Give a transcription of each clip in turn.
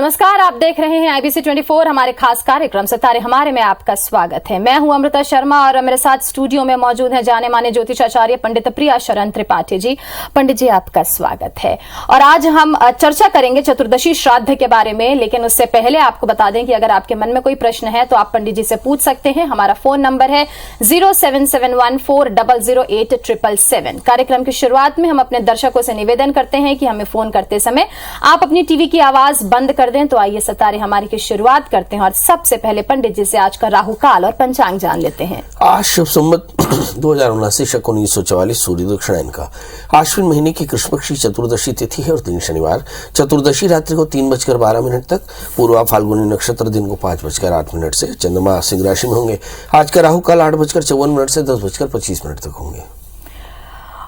नमस्कार, आप देख रहे हैं IBC 24। हमारे खास कार्यक्रम सितारे हमारे में आपका स्वागत है। मैं हूं अमृता शर्मा और मेरे साथ स्टूडियो में मौजूद हैं जाने माने ज्योतिषाचार्य पंडित प्रिया शरण त्रिपाठी जी। पंडित जी, आपका स्वागत है। और आज हम चर्चा करेंगे चतुर्दशी श्राद्ध के बारे में, लेकिन उससे पहले आपको बता दें कि अगर आपके मन में कोई प्रश्न है तो आप पंडित जी से पूछ सकते हैं। हमारा फोन नंबर है 07714008777। कार्यक्रम की शुरुआत में हम अपने दर्शकों से निवेदन करते हैं कि हमें फोन करते समय आप अपनी टीवी की आवाज बंद कर दें। तो आइए सितारे हमारी की शुरुआत करते हैं और सबसे पहले पंडित जी से आज का राहु काल और पंचांग जान लेते हैं। आज शुभ संवत 2079 शक 1944 सूर्य दक्षिणायन का आश्विन महीने की कृष्ण पक्ष की चतुर्दशी तिथि है और दिन शनिवार। चतुर्दशी रात्रि को 3:12 तक, पूर्वा फाल्गुनी नक्षत्र दिन को 5:08 से। चंद्रमा सिंह राशि में होंगे। आज का राहु काल 8:54 से 10:25 तक होंगे।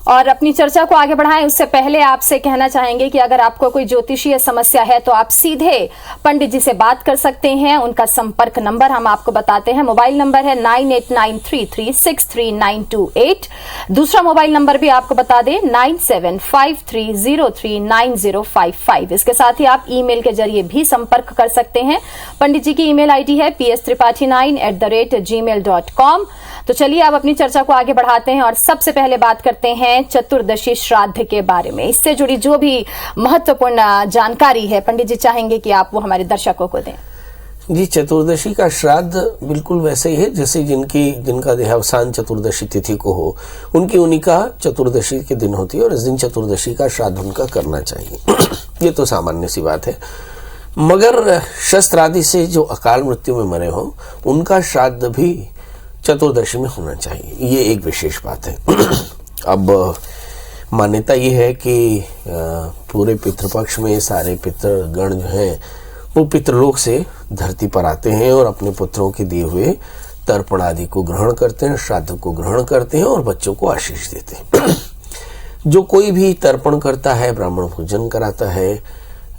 और अपनी चर्चा को आगे बढ़ाएं उससे पहले आपसे कहना चाहेंगे कि अगर आपको कोई ज्योतिषीय समस्या है तो आप सीधे पंडित जी से बात कर सकते हैं। उनका संपर्क नंबर हम आपको बताते हैं। मोबाइल नंबर है 9893363928। दूसरा मोबाइल नंबर भी आपको बता दें 9753039055। इसके साथ ही आप ईमेल के जरिए भी संपर्क कर सकते हैं। पंडित जी की ईमेल आईडी है pstripathi9@gmail.com। तो चलिए अब अपनी चर्चा को आगे बढ़ाते हैं और सबसे पहले बात करते हैं चतुर्दशी श्राद्ध के बारे में। इससे जुड़ी जो भी महत्वपूर्ण जानकारी है पंडित जी चाहेंगे कि आप वो हमारे दर्शकों को दें। जी, चतुर्दशी का श्राद्ध बिल्कुल वैसे ही है जैसे जिनका देहावसान चतुर्दशी तिथि को हो, उन्हीं का चतुर्दशी के दिन होती है और इस दिन चतुर्दशी का श्राद्ध उनका करना चाहिए। ये तो सामान्य सी बात है। मगर शस्त्र आदि से जो अकाल मृत्यु में मरे हो उनका श्राद्ध भी चतुर्दशी में होना चाहिए, ये एक विशेष बात है। अब मान्यता ये है कि पूरे पितृपक्ष में सारे पितृगण जो हैं वो पितृलोक से धरती पर आते हैं और अपने पुत्रों के दिए हुए तर्पण आदि को ग्रहण करते हैं, श्राद्ध को ग्रहण करते हैं और बच्चों को आशीष देते हैं। जो कोई भी तर्पण करता है, ब्राह्मण भोजन कराता है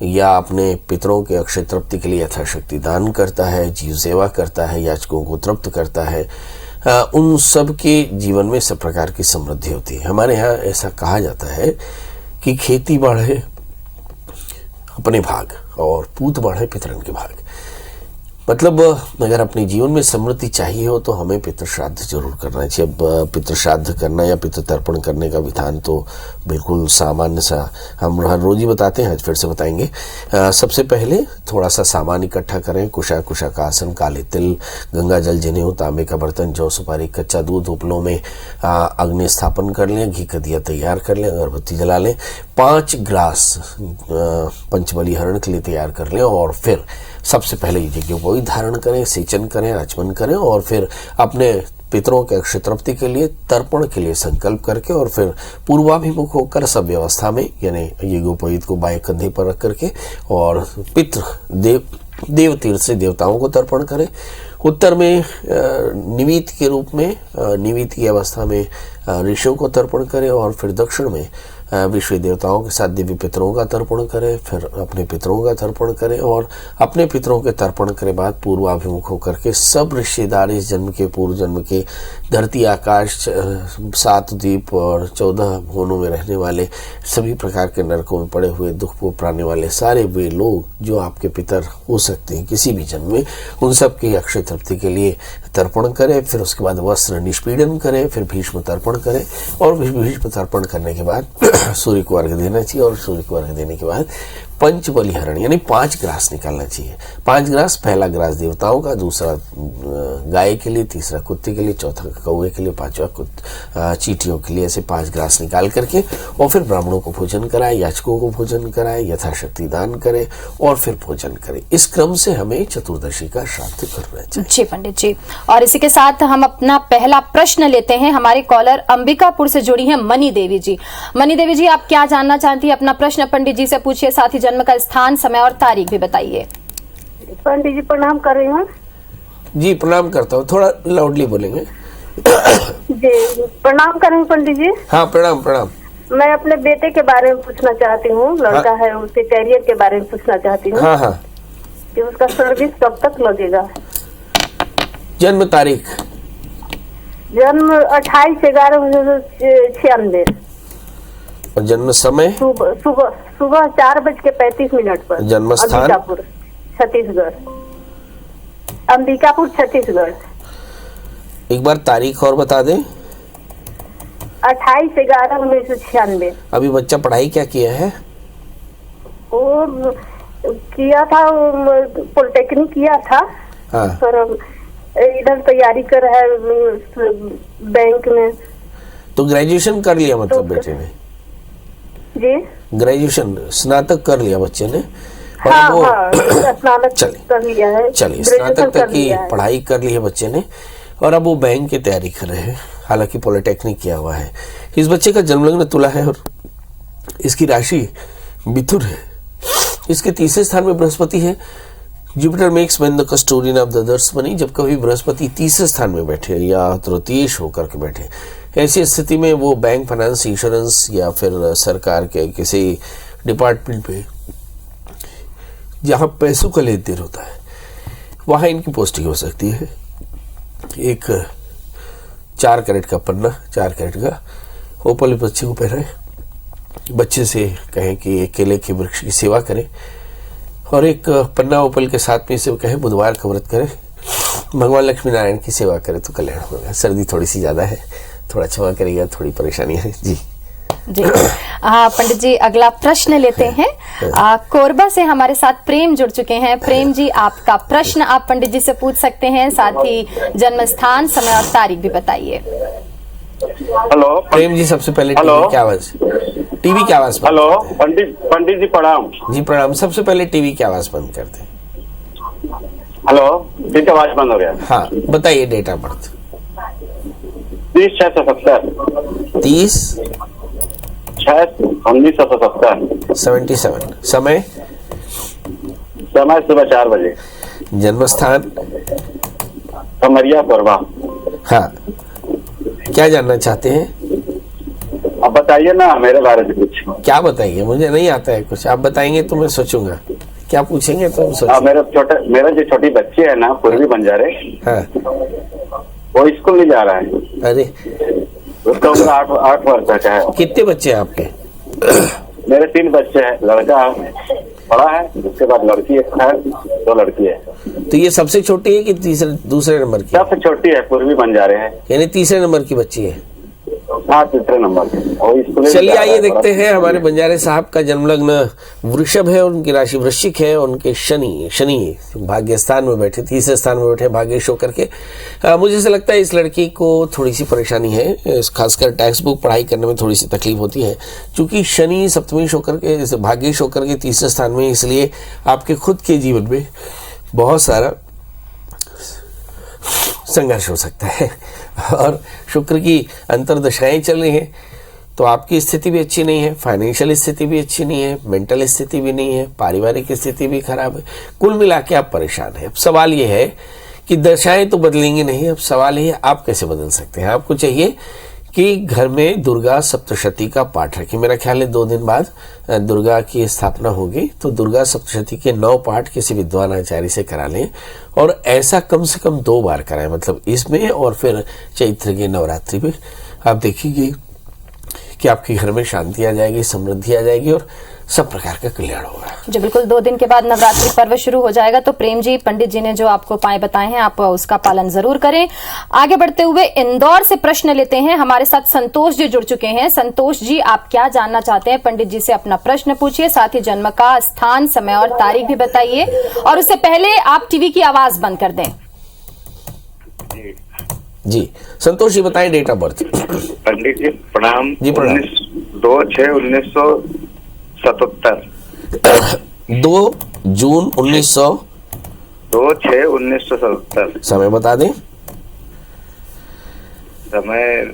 या अपने पितरों के अक्षय तृप्ति के लिए यथाशक्ति दान करता है, जीव सेवा करता है, याचकों को तृप्त करता है, उन सब के जीवन में सब प्रकार की समृद्धि होती है। हमारे यहाँ ऐसा कहा जाता है कि खेती बढ़े अपने भाग और पूत बढ़े पितरन के भाग। मतलब अगर अपने जीवन में समृद्धि चाहिए हो तो हमें पितृ श्राद्ध जरूर करना चाहिए। अब पितृ श्राद्ध करना या पितृ तर्पण करने का विधान तो बिल्कुल सामान्य सा हम हर रोज ही बताते हैं, आज फिर से बताएंगे। सबसे पहले थोड़ा सा सामान इकट्ठा करें। कुशा का आसन, काले तिल, गंगा जल, जनेऊ, तांबे का बर्तन, जौ सुपारी, कच्चा दूध, उपलों में अग्नि स्थापन कर लें, घी का दिया तैयार कर लें, अगरबत्ती जला लें, 5 ग्लास पंचबली हरण के लिए तैयार कर लें और फिर सबसे पहले यज्ञोपवीत धारण करें, सेचन करें, आचमन करें और फिर अपने पितरों के अक्षय तृप्ति के लिए तर्पण के लिए संकल्प करके और फिर पूर्वाभिमुख होकर सब व्यवस्था में यानी यज्ञोपवीत को बाएं कंधे पर रख करके और पितृ देव तीर्थ से देवताओं को तर्पण करें। उत्तर में निवीत के रूप में, निवीत की अवस्था में ऋषियों को तर्पण करें और फिर दक्षिण में विश्व देवताओं के साथ दिव्य पितरों का तर्पण करें, फिर अपने पितरों का तर्पण करें और अपने पितरों के तर्पण के बाद पूर्वाभिमुख होकर के सब रिश्तेदार इस जन्म के, पूर्व जन्म के, धरती आकाश 7 द्वीप और 14 भुवनों में रहने वाले, सभी प्रकार के नरकों में पड़े हुए, दुख को प्राने वाले सारे वे लोग जो आपके पितर हो सकते हैं किसी भी जन्म में, उन सब की अक्षय तृप्ति के लिए तर्पण करें। फिर उसके बाद वस्त्र निष्पीडन करें, फिर भीष्म तर्पण करें और भीष्म तर्पण करने के बाद सूर्य को अर्घ्य देना चाहिए और सूर्य को अर्घ्य देने के बाद पंचबली हरण यानी 5 ग्रास निकालना चाहिए। 5 ग्रास, पहला ग्रास देवताओं का, दूसरा गाय के लिए, तीसरा कुत्ते के लिए, चौथा कौवे के लिए, 5वां चींटियों के लिए। ऐसे 5 ग्रास निकाल करके और फिर ब्राह्मणों को भोजन कराए, याचकों को भोजन कराए, यथाशक्ति दान करे और फिर भोजन करे। इस क्रम से हमें चतुर्दशी का श्राद्ध करना चाहिए। जी पंडित जी, और इसी के साथ हम अपना पहला प्रश्न लेते हैं। हमारे कॉलर अंबिकापुर से जुड़ी हैं मनी देवी जी। मनी देवी जी, आप क्या जानना चाहती है? अपना प्रश्न पंडित जी से पूछिए, साथ ही जन्म का स्थान, समय और तारीख भी बताइए। पंडित जी प्रणाम कर रही हूँ। जी प्रणाम करता हूँ, थोड़ा लाउडली बोलेंगे। जी प्रणाम करेंगे पंडित जी। हाँ प्रणाम प्रणाम। मैं अपने बेटे के बारे में पूछना चाहती हूँ, लड़का है, उसके कैरियर के बारे में पूछना चाहती हूँ। हाँ हाँ। कि उसका सर्विस कब तक लगेगा? जन्म तारीख? जन्म 28/11/1996 और जन्म समय? सुबह 4:35 पर। जन्म स्थान? छत्तीसगढ़। अंबिकापुर छत्तीसगढ़। एक बार तारीख और बता दें। 28/11/1996। अभी बच्चा पढ़ाई क्या किया है? वो किया था, पॉलिटेक्निक किया था। हाँ। पर इधर तैयारी कर रहा है बैंक में। तो ग्रेजुएशन कर लिया मतलब बेटे ने? जी, ग्रेजुएशन स्नातक कर लिया बच्चे ने। और हाँ वो हाँ, स्नातक कर लिया है। चलिए, ग्रेजुएशन स्नातक कर तक की लिया है। पढ़ाई कर ली है बच्चे ने और अब वो बैंक की तैयारी कर रहे हैं, हालांकि पॉलिटेक्निक किया हुआ है। इस बच्चे का जन्म लग्न तुला है और इसकी राशि मिथुन है। इसके तीसरे स्थान में बृहस्पति है। Jupiter makes man the custodian of the others money. जब कभी बृहस्पति तीसरे स्थान में बैठे या तृतीयेश होकर के बैठे, ऐसी स्थिति में वो बैंक, फाइनेंस, इंश्योरेंस या फिर सरकार के किसी डिपार्टमेंट में जहां पैसों का लेन देन होता है वहां इनकी पोस्टिंग हो सकती है। एक 4 कैरेट का पन्ना, 4 कैरेट का ओपल बच्चे को पहनाए, बच्चे से कहें कि एक केले के वृक्ष की सेवा करें और एक पन्ना ओपल के साथ में इसे कहें बुधवार का व्रत करें, भगवान लक्ष्मी नारायण की सेवा करें तो कल्याण होगा। सर्दी थोड़ी सी ज्यादा है, थोड़ा क्षमा करिएगा, थोड़ी परेशानी है जी। जी पंडित जी, अगला प्रश्न लेते हैं। कोरबा से हमारे साथ प्रेम जुड़ चुके हैं। प्रेम जी, आपका प्रश्न आप पंडित जी से पूछ सकते हैं, साथ ही जन्म स्थान, समय और तारीख भी बताइए। हेलो प्रेम जी, सबसे पहले टीवी की आवाज बंद। हेलो पंडित जी प्रणाम। जी प्रणाम। सबसे पहले टीवी की आवाज बंद कर दें। हेलो, ठीक, आवाज बंद हो गया। हाँ, बताइए डेट ऑफ बर्थ। 30/6/1970। 30/6/1970। 77। समय सुबह 4 बजे। जन्म स्थान कमरिया कोरबा। हाँ, क्या जानना चाहते हैं? अब बताइए ना मेरे बारे में कुछ। क्या बताइए? मुझे नहीं आता है कुछ, आप बताएंगे तो मैं सोचूंगा। क्या पूछेंगे तो सोचूंगा। मेरा जो छोटी बच्चे है ना, पूर्वी बंजारे, हाँ। वो स्कूल नहीं जा रहा है। अरे, उसका उम्र 8 वर्ष का है। कितने बच्चे हैं आपके? मेरे 3 बच्चे हैं। लड़का बड़ा है, उसके बाद लड़की एक है, 2 लड़की है। तो ये सबसे छोटी है कि दूसरे नंबर की? सबसे छोटी है, पूर्वी बंजारे है। यानी तीसरे नंबर की बच्ची है। हाँ, तीसरे नंबर। चलिए आइए देखते हैं। हमारे बंजारे साहब का जन्म लग्न वृषभ है, उनकी राशि वृश्चिक है, उनके शनि भाग्य स्थान में बैठे, तीसरे स्थान में बैठे भाग्येश होकर के। मुझे ऐसा लगता है इस लड़की को थोड़ी सी परेशानी है, खासकर टेक्स्ट बुक पढ़ाई करने में थोड़ी सी तकलीफ होती है, क्योंकि शनि सप्तमेश होकर के, भाग्येश होकर के तीसरे स्थान में, इसलिए आपके खुद के जीवन में बहुत सारा संघर्ष हो सकता है। और शुक्र की अंतर्दशाएं चल रही हैं, तो आपकी स्थिति भी अच्छी नहीं है, फाइनेंशियल स्थिति भी अच्छी नहीं है, मेंटल स्थिति भी नहीं है, पारिवारिक स्थिति भी खराब है। कुल मिला के आप परेशान हैं। अब सवाल ये है कि दशाएं तो बदलेंगी नहीं, अब सवाल ये आप कैसे बदल सकते हैं। आपको चाहिए कि घर में दुर्गा सप्तशती का पाठ रखें। मेरा ख्याल है 2 दिन बाद दुर्गा की स्थापना होगी, तो दुर्गा सप्तशती के 9 पाठ किसी विद्वान आचार्य से करा लें और ऐसा कम से कम 2 बार कराएं, मतलब इसमें और फिर चैत्र के नवरात्रि में। आप देखेंगे कि आपके घर में शांति आ जाएगी, समृद्धि आ जाएगी और सब प्रकार का कल्याण होगा। जी बिल्कुल, 2 दिन के बाद नवरात्रि पर्व शुरू हो जाएगा, तो प्रेम जी, पंडित जी ने जो आपको उपाय बताए हैं आप उसका पालन जरूर करें। आगे बढ़ते हुए इंदौर से प्रश्न लेते हैं। हमारे साथ संतोष जी जुड़ चुके हैं। संतोष जी, आप क्या जानना चाहते हैं? पंडित जी से अपना प्रश्न पूछिए, साथ ही जन्म का स्थान, समय और तारीख भी बताइए, और उससे पहले आप टीवी की आवाज बंद कर दें। जी संतोष जी, बताएं डेट ऑफ बर्थ। पंडित जी प्रणाम। जी प्रणाम। 2/6/1977। 2 जून 2/6/1977। समय बता दें। समय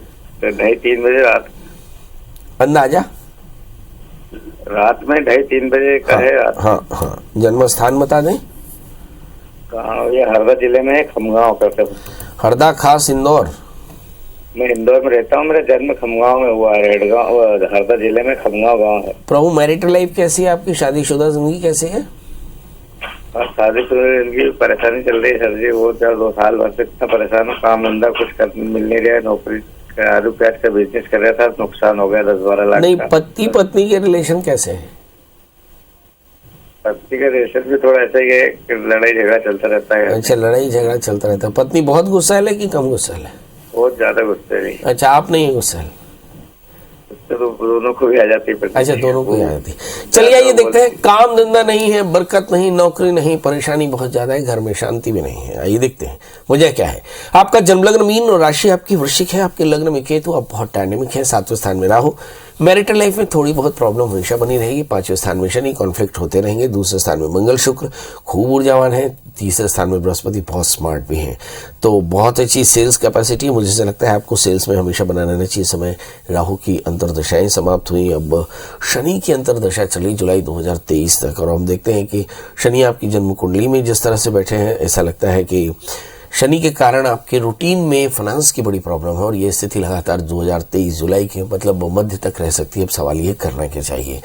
2:30-3 बजे अंदाजा? रात में 2:30-3 बजे का है रात। हाँ। जन्म स्थान बता दें। कहाँ? ये हरदा जिले में है, खमगांव करते। हरदा खास इंदौर? मैं इंदौर में रहता हूँ, मेरा जन्म खमगांव में हुआ है, रेडगांव, हरदा जिले में खमगांव गांव है। प्रभु, मैरिटल लाइफ कैसी है आपकी? शादीशुदा जिंदगी कैसी है? शादीशुदा जिंदगी परेशानी चल रही है सर जी। वो 2 साल भर से इतना परेशान हूँ, काम धंधा कुछ मिल नहीं रहा है। नौकरी, आलू प्याज का बिजनेस कर रहा था, नुकसान हो गया 10-12 लाख नहीं, का। पति पत्नी के रिलेशन कैसे है? पत्नी का रिलेशन भी थोड़ा ऐसा ही है कि लड़ाई झगड़ा चलता रहता है। अच्छा, लड़ाई झगड़ा चलता रहता है। पत्नी बहुत गुस्सैल है कि कम गुस्सैल है? बहुत ज्यादा गुस्से नहीं। अच्छा, आप नहीं है गुस्सैल? तो दोनों को भी आ जाती है। अच्छा, दोनों को आ जाती। चलिए आइए देखते हैं। काम धंधा नहीं है, बरकत नहीं, नौकरी नहीं, परेशानी बहुत ज्यादा है, घर में शांति भी नहीं है। आइए देखते हैं वजह क्या है। आपका जन्म लग्न मीन और राशि आपकी वृश्चिक है। आपके लग्न में केतु, आप बहुत डायनेमिक है। 7वें स्थान में राहु। मैरिटल लाइफ में थोड़ी बहुत प्रॉब्लम हमेशा बनी रहेगी। 5वें स्थान में शनि, कॉन्फ्लिक्ट होते रहेंगे। दूसरे स्थान में मंगल शुक्र, खूब ऊर्जावान है। तीसरे स्थान में बृहस्पति, बहुत स्मार्ट भी हैं। तो बहुत अच्छी सेल्स कैपेसिटी, मुझे से लगता है आपको सेल्स में हमेशा बना रहना चाहिए। समय राहु की अंतर्दशाएं समाप्त हुई, अब शनि की अंतर्दशा चली जुलाई 2023 तक। और हम देखते हैं कि शनि आपकी जन्म कुंडली में जिस तरह से बैठे हैं, ऐसा लगता है कि शनि के कारण आपके रूटीन में फाइनेंस की बड़ी प्रॉब्लम है। और ये स्थिति लगातार 2023 जुलाई के मतलब मध्य तक रह सकती है। अब सवाल ये करना क्या चाहिए।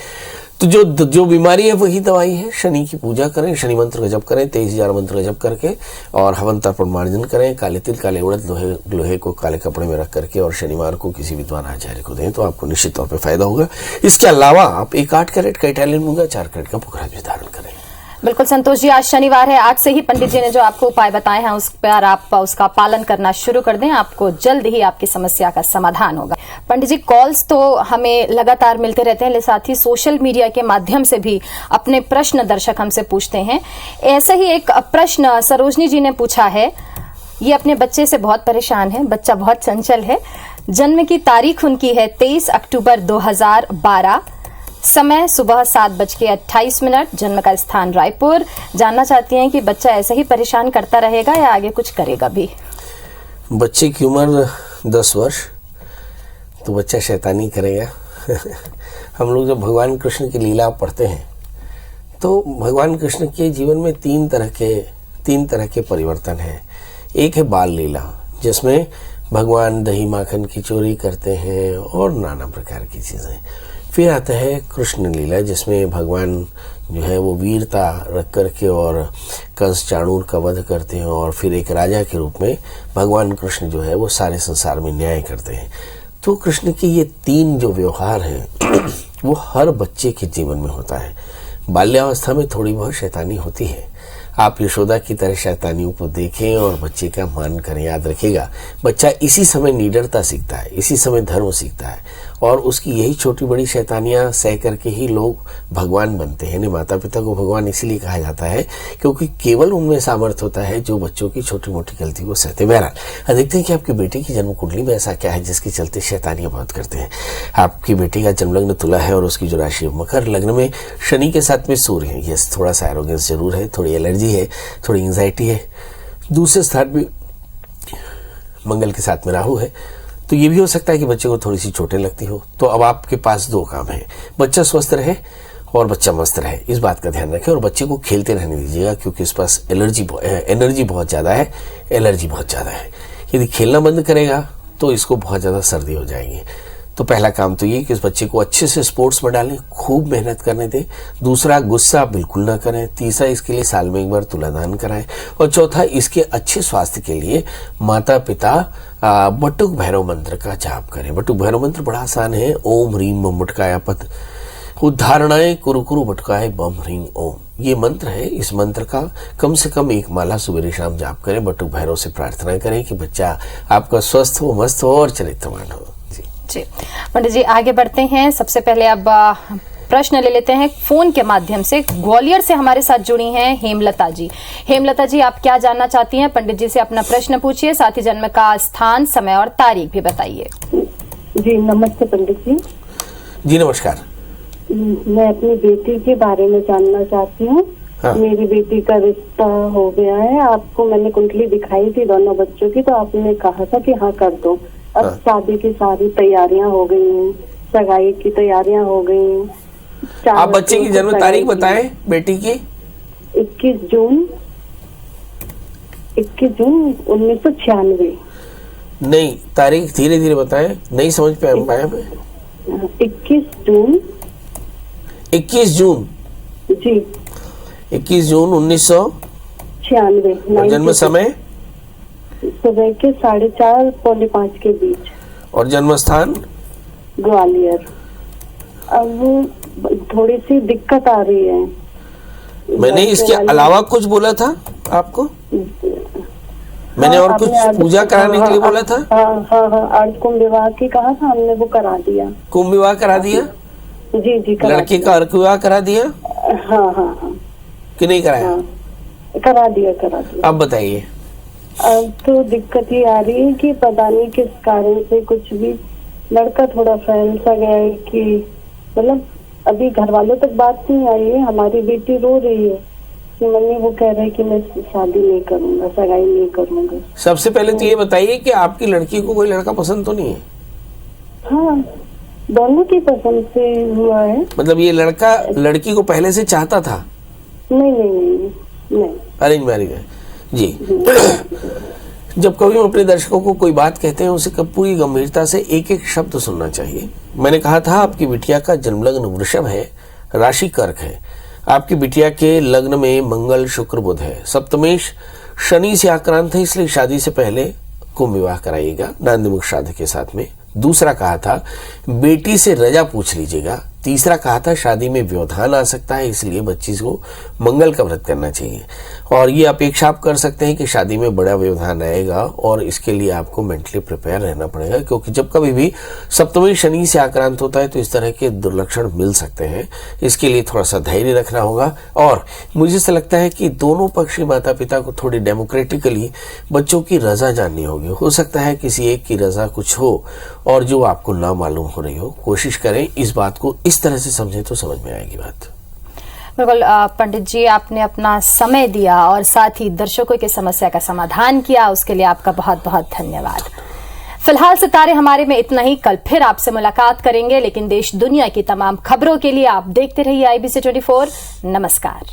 तो जो बीमारी है वही दवाई है। शनि की पूजा करें, शनि मंत्र का जप करें, 23,000 मंत्र का जप करके, और हवन तर्पण मार्जन करें। काले तिल, काले उड़द, लोहे को काले कपड़े में रख करके और शनिवार को किसी विद्वान आचार्य को दें तो आपको निश्चित तौर पर फायदा होगा। इसके अलावा आप 1 8 कैरेट का इटालियन मूंगा, 4 कैरेट का पुखराज भी धारण करें। बिल्कुल संतोष जी, आज शनिवार है। आज से ही पंडित जी ने जो आपको उपाय बताए हैं उस पर आप उसका पालन करना शुरू कर दें, आपको जल्द ही आपकी समस्या का समाधान होगा। पंडित जी, कॉल्स तो हमें लगातार मिलते रहते हैं, साथ ही सोशल मीडिया के माध्यम से भी अपने प्रश्न दर्शक हमसे पूछते हैं। ऐसे ही एक प्रश्न सरोजनी जी ने पूछा है। ये अपने बच्चे से बहुत परेशान है, बच्चा बहुत चंचल है। जन्म की तारीख उनकी है 23 अक्टूबर 2012, समय सुबह 7:28, जन्म का स्थान रायपुर। जानना चाहती हैं कि बच्चा ऐसे ही परेशान करता रहेगा या आगे कुछ करेगा भी? बच्चे की उम्र 10 वर्ष, तो बच्चा शैतानी करेगा। हम लोग जब भगवान कृष्ण की लीला पढ़ते हैं तो भगवान कृष्ण के जीवन में तीन तरह के परिवर्तन हैं। एक है बाल लीला, जिसमें भगवान दही माखन की चोरी करते हैं और नाना प्रकार की चीजें। फिर आता है कृष्ण लीला, जिसमें भगवान जो है वो वीरता रख करके और कंस चाणूर का वध करते हैं, और फिर एक राजा के रूप में भगवान कृष्ण जो है वो सारे संसार में न्याय करते हैं। तो कृष्ण के ये 3 जो व्यवहार हैं वो हर बच्चे के जीवन में होता है। बाल्यावस्था में थोड़ी बहुत शैतानी होती है। आप यशोदा की तरह शैतानियों को देखें और बच्चे का मान करें। याद रखिएगा, बच्चा इसी समय निडरता सीखता है, इसी समय धर्म सीखता है, और उसकी यही छोटी बड़ी शैतानियां सह करके ही लोग भगवान बनते हैं। माता पिता को भगवान इसीलिए कहा जाता है क्योंकि केवल उनमें सामर्थ्य होता है जो बच्चों की छोटी मोटी गलती को सहते। बहरहाल देखते हैं कि आपकी बेटी की जन्म कुंडली में ऐसा क्या है जिसके चलते शैतानियां बहुत करते हैं। आपकी बेटी का जन्म लग्न तुला है और उसकी जो राशि मकर, लग्न में शनि के साथ में सूर्य है। यस, थोड़ा सा एरोगेंस जरूर है, थोड़ी एलर्जी है, थोड़ी एंजाइटी है। दूसरे स्थान में मंगल के साथ में राहु है, तो ये भी हो सकता है कि बच्चे को थोड़ी सी चोटें लगती हो। तो अब आपके पास 2 काम है, बच्चा स्वस्थ रहे और बच्चा मस्त रहे। इस बात का ध्यान रखें और बच्चे को खेलते रहने दीजिएगा क्योंकि इस पास एनर्जी बहुत ज्यादा है, एलर्जी बहुत ज्यादा है। यदि खेलना बंद करेगा तो इसको बहुत ज्यादा सर्दी हो जाएगी। तो पहला काम तो ये कि इस बच्चे को अच्छे से स्पोर्ट्स में डालें, खूब मेहनत करने दें। दूसरा, गुस्सा बिल्कुल ना करें। तीसरा, इसके लिए साल में एक बार तुलादान कराएं। और चौथा, इसके अच्छे स्वास्थ्य के लिए माता पिता बटुक भैरव मंत्र का जाप करें। बटुक भैरव मंत्र बड़ा आसान है। ओम ह्रीम बम बटकाया पत उद्धारणाय कुरु कुरु बटकाय बम ह्रीम ओम, ये मंत्र है। इस मंत्र का कम से कम 1 माला सुबह शाम जाप करें। बटुक भैरव से प्रार्थना करें कि बच्चा आपका स्वस्थ हो, मस्त हो और चरित्रवान हो। जी पंडित जी, आगे बढ़ते हैं। सबसे पहले अब प्रश्न ले लेते हैं फोन के माध्यम से। ग्वालियर से हमारे साथ जुड़ी हैं हेमलता जी। हेमलता जी, आप क्या जानना चाहती हैं? पंडित जी से अपना प्रश्न पूछिए, साथ ही जन्म का स्थान, समय और तारीख भी बताइए। जी नमस्ते पंडित जी। जी नमस्कार। मैं अपनी बेटी के बारे में जानना चाहती हूँ। हाँ। मेरी बेटी का रिश्ता हो गया है। आपको मैंने कुंडली दिखाई थी दोनों बच्चों की, तो आपने कहा था कि हाँ कर दो। अब हाँ। शादी की सारी तैयारियां हो गई हैं, सगाई की तैयारियां हो गई हैं। आप बच्चे की जन्म तारीख बताएं बेटी की। 21 जून 1996। नहीं, तारीख धीरे धीरे बताएं, नहीं समझ पाया मैं। 21 जून 21 जून जी 21 जून 1996। और जन्म समय सुबह के 4:30 पौने 5 के बीच। और जन्म स्थान ग्वालियर। अब थोड़ी सी दिक्कत आ रही है। मैंने इसके अलावा कुछ बोला था आपको? मैंने और कुछ पूजा कराने के लिए बोला था? हाँ, आज कुंभ विवाह की कहा था हमने, वो करा दिया। कुंभ विवाह करा दिया? जी लड़के का अर्क विवाह करा दिया? हाँ कि नहीं कराया? करा दिया। अब बताइए। अब तो दिक्कत ये आ रही है कि पता नहीं किस कारण से कुछ भी लड़का थोड़ा फैल सा गया है कि मतलब अभी घर वालों तक बात नहीं आई है। हमारी बेटी रो रही है कि मम्मी, वो कह रहे हैं कि मैं शादी नहीं करूंगा, सगाई नहीं करूंगा। सबसे पहले तो ये बताइए कि आपकी लड़की को कोई लड़का पसंद तो नहीं है? हाँ, दोनों की पसंद से हुआ है। मतलब ये लड़का लड़की को पहले से चाहता था? नहीं। अरेंज मैरिज है जी। जब कभी हम अपने दर्शकों को कोई बात कहते हैं उसे पूरी गंभीरता से एक एक शब्द सुनना चाहिए। मैंने कहा था आपकी बिटिया का जन्म लग्न वृषभ है, राशि कर्क है। आपकी बिटिया के लग्न में मंगल शुक्र बुध है, सप्तमेश शनि से आक्रांत है, इसलिए शादी से पहले कुंभ विवाह कराइएगा नांदीमुख श्राद्ध के साथ में। दूसरा कहा था बेटी से रजा पूछ लीजिएगा। तीसरा कहा था शादी में व्यवधान आ सकता है, इसलिए बच्ची को मंगल का व्रत करना चाहिए। और ये अपेक्षा आप कर सकते हैं कि शादी में बड़ा व्यवधान आएगा और इसके लिए आपको मेंटली प्रिपेयर रहना पड़ेगा, क्योंकि जब कभी भी सप्तमी शनि से आक्रांत होता है तो इस तरह के दुर्लक्षण मिल सकते हैं। इसके लिए थोड़ा सा धैर्य रखना होगा। और मुझे ऐसा लगता है कि दोनों पक्षी माता पिता को थोड़ी डेमोक्रेटिकली बच्चों की रजा जाननी होगी। हो सकता है किसी एक की रजा कुछ हो और जो आपको ना मालूम हो रही हो। कोशिश करें इस बात को इस तरह से समझें तो समझ में आएगी बात। बिल्कुल पंडित जी, आपने अपना समय दिया और साथ ही दर्शकों की समस्या का समाधान किया, उसके लिए आपका बहुत बहुत धन्यवाद। फिलहाल सितारे हमारे में इतना ही। कल फिर आपसे मुलाकात करेंगे, लेकिन देश दुनिया की तमाम खबरों के लिए आप देखते रहिए IBC 24। नमस्कार।